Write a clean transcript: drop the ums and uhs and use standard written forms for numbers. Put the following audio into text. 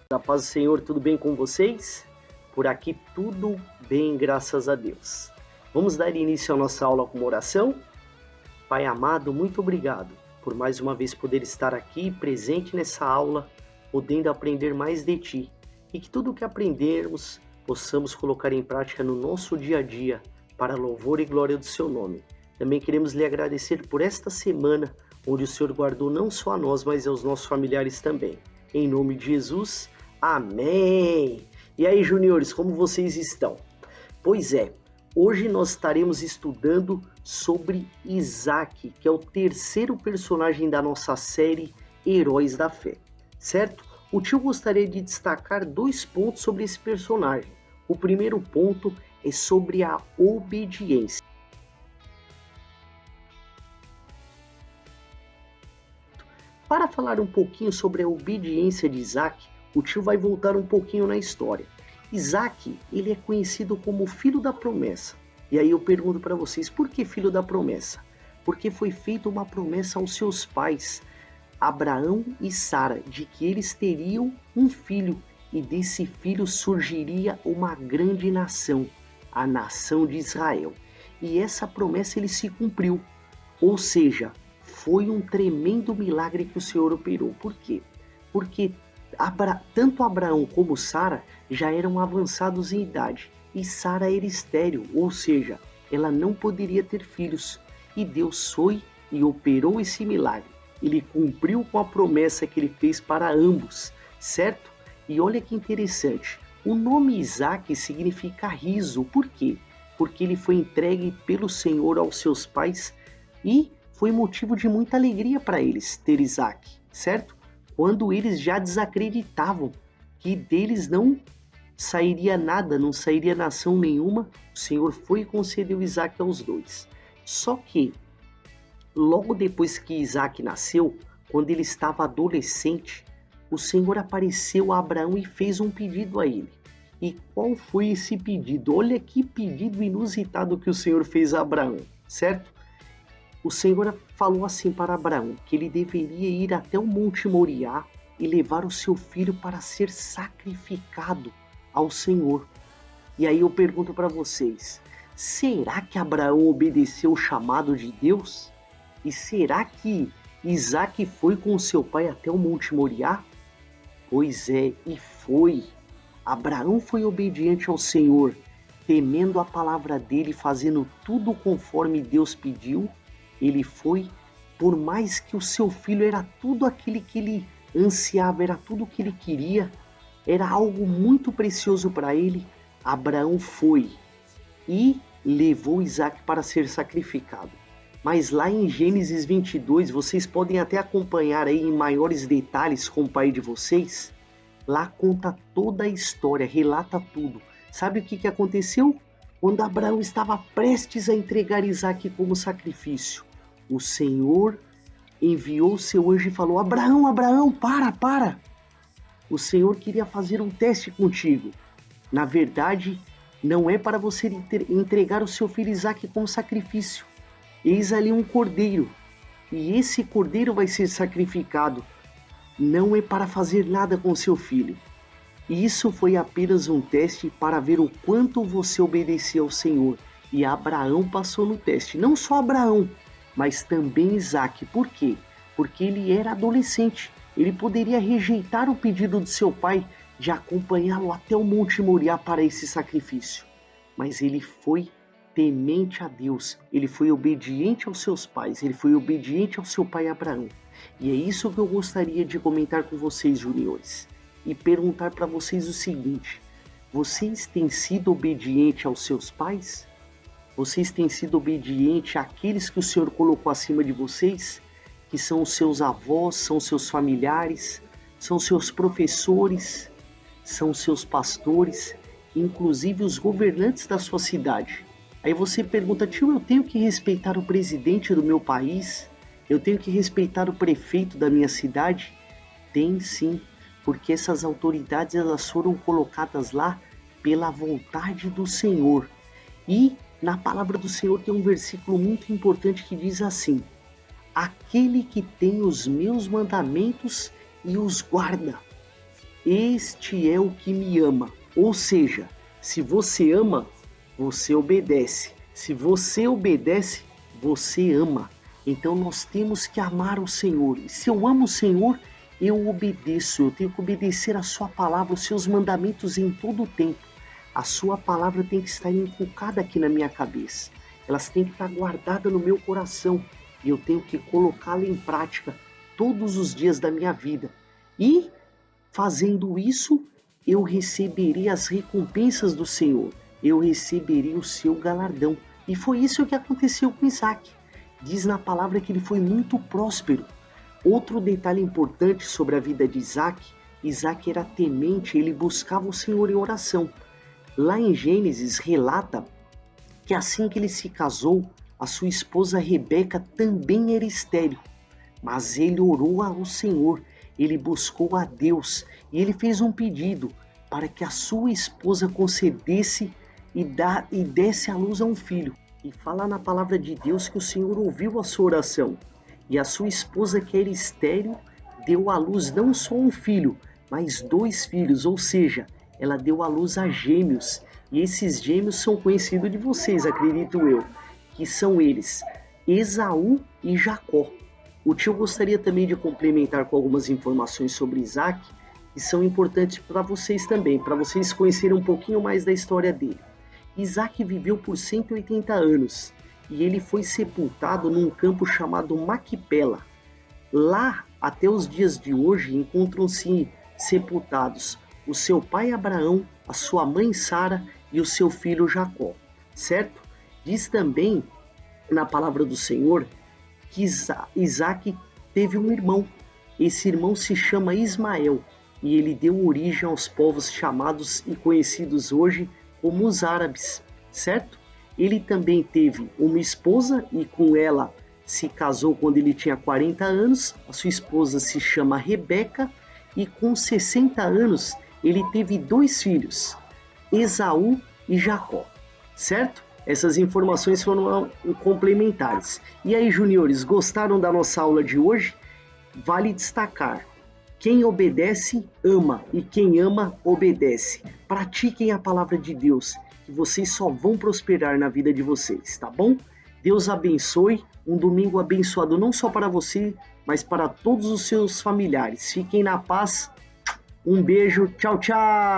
A paz do Senhor, tudo bem com vocês? Por aqui tudo bem, graças a Deus. Vamos dar início à nossa aula com uma oração? Pai amado, muito obrigado por mais uma vez poder estar aqui presente nessa aula, podendo aprender mais de Ti. E que tudo o que aprendermos possamos colocar em prática no nosso dia a dia, para louvor e glória do Seu nome. Também queremos lhe agradecer por esta semana, onde o Senhor guardou não só a nós, mas aos nossos familiares também. Em nome de Jesus, amém! E aí, juniores, como vocês estão? Pois é, hoje nós estaremos estudando sobre Isaac, que é o terceiro personagem da nossa série Heróis da Fé, certo? O tio gostaria de destacar 2 pontos sobre esse personagem. O primeiro ponto é sobre a obediência. Para falar um pouquinho sobre a obediência de Isaac, o tio vai voltar um pouquinho na história. Isaac, ele é conhecido como filho da promessa. E aí eu pergunto para vocês, por que filho da promessa? Porque foi feita uma promessa aos seus pais, Abraão e Sara, de que eles teriam um filho, e desse filho surgiria uma grande nação, a nação de Israel. E essa promessa ele se cumpriu, ou seja, foi um tremendo milagre que o Senhor operou. Por quê? Porque tanto Abraão como Sara já eram avançados em idade, e Sara era estéril, ou seja, ela não poderia ter filhos. E Deus foi e operou esse milagre. Ele cumpriu com a promessa que ele fez para ambos, certo? E olha que interessante, o nome Isaac significa riso. Por quê? Porque ele foi entregue pelo Senhor aos seus pais e foi motivo de muita alegria para eles ter Isaac, certo? Quando eles já desacreditavam que deles não sairia nada, não sairia nação nenhuma, o Senhor foi e concedeu Isaac aos dois. Só que, logo depois que Isaac nasceu, quando ele estava adolescente, o Senhor apareceu a Abraão e fez um pedido a ele. E qual foi esse pedido? Olha que pedido inusitado que o Senhor fez a Abraão, certo? O Senhor falou assim para Abraão, que ele deveria ir até o Monte Moriá e levar o seu filho para ser sacrificado ao Senhor. E aí eu pergunto para vocês, será que Abraão obedeceu o chamado de Deus? E será que Isaac foi com seu pai até o Monte Moriá? Pois é, e foi. Abraão foi obediente ao Senhor, temendo a palavra dele, fazendo tudo conforme Deus pediu. Ele foi, por mais que o seu filho era tudo aquilo que ele ansiava, era tudo o que ele queria, era algo muito precioso para ele, Abraão foi e levou Isaac para ser sacrificado. Mas lá em Gênesis 22, vocês podem até acompanhar aí em maiores detalhes com o pai de vocês, lá conta toda a história, relata tudo. Sabe o que aconteceu? Quando Abraão estava prestes a entregar Isaac como sacrifício, o Senhor enviou seu anjo e falou, Abraão, Abraão, para! O Senhor queria fazer um teste contigo. Na verdade, não é para você entregar o seu filho Isaac como sacrifício. Eis ali um cordeiro, e esse cordeiro vai ser sacrificado. Não é para fazer nada com seu filho. E isso foi apenas um teste para ver o quanto você obedecia ao Senhor. E Abraão passou no teste. Não só Abraão, mas também Isaac. Por quê? Porque ele era adolescente. Ele poderia rejeitar o pedido de seu pai de acompanhá-lo até o Monte Moriá para esse sacrifício. Mas ele foi temente a Deus. Ele foi obediente aos seus pais. Ele foi obediente ao seu pai Abraão. E é isso que eu gostaria de comentar com vocês, juniores. E perguntar para vocês o seguinte, vocês têm sido obedientes aos seus pais? Vocês têm sido obedientes àqueles que o Senhor colocou acima de vocês? Que são os seus avós, são seus familiares, são seus professores, são seus pastores, inclusive os governantes da sua cidade. Aí você pergunta, tio, eu tenho que respeitar o presidente do meu país? Eu tenho que respeitar o prefeito da minha cidade? Tem sim, porque essas autoridades elas foram colocadas lá pela vontade do Senhor. E na palavra do Senhor tem um versículo muito importante que diz assim, aquele que tem os meus mandamentos e os guarda. Este é o que me ama. Ou seja, se você ama, você obedece. Se você obedece, você ama. Então nós temos que amar o Senhor. E se eu amo o Senhor, eu obedeço. Eu tenho que obedecer a sua palavra, os seus mandamentos em todo o tempo. A sua palavra tem que estar inculcada aqui na minha cabeça. Elas têm que estar guardadas no meu coração. E eu tenho que colocá-la em prática todos os dias da minha vida. E, fazendo isso, eu receberei as recompensas do Senhor. Eu receberei o seu galardão. E foi isso que aconteceu com Isaac. Diz na palavra que ele foi muito próspero. Outro detalhe importante sobre a vida de Isaac, Isaac era temente, ele buscava o Senhor em oração. Lá em Gênesis relata que assim que ele se casou, a sua esposa Rebeca também era estéril. Mas ele orou ao Senhor, ele buscou a Deus e ele fez um pedido para que a sua esposa concedesse e desse à luz a um filho. E fala na palavra de Deus que o Senhor ouviu a sua oração. E a sua esposa, que era estéril, deu à luz não só um filho, mas 2 filhos, ou seja, ela deu à luz a gêmeos. E esses gêmeos são conhecidos de vocês, acredito eu, que são eles, Esaú e Jacó. O tio gostaria também de complementar com algumas informações sobre Isaac, que são importantes para vocês também, para vocês conhecerem um pouquinho mais da história dele. Isaac viveu por 180 anos e ele foi sepultado num campo chamado Maquipela. Lá, até os dias de hoje, encontram-se sepultados o seu pai Abraão, a sua mãe Sara e o seu filho Jacó, certo? Diz também na palavra do Senhor que Isaac teve um irmão. Esse irmão se chama Ismael e ele deu origem aos povos chamados e conhecidos hoje como os árabes, certo? Ele também teve uma esposa e com ela se casou quando ele tinha 40 anos. A sua esposa se chama Rebeca e com 60 anos ele teve 2 filhos, Esaú e Jacó, certo? Essas informações foram complementares. E aí, juniores, gostaram da nossa aula de hoje? Vale destacar: quem obedece, ama, e quem ama, obedece. Pratiquem a palavra de Deus, que vocês só vão prosperar na vida de vocês, tá bom? Deus abençoe, um domingo abençoado não só para você, mas para todos os seus familiares. Fiquem na paz, um beijo, tchau, tchau!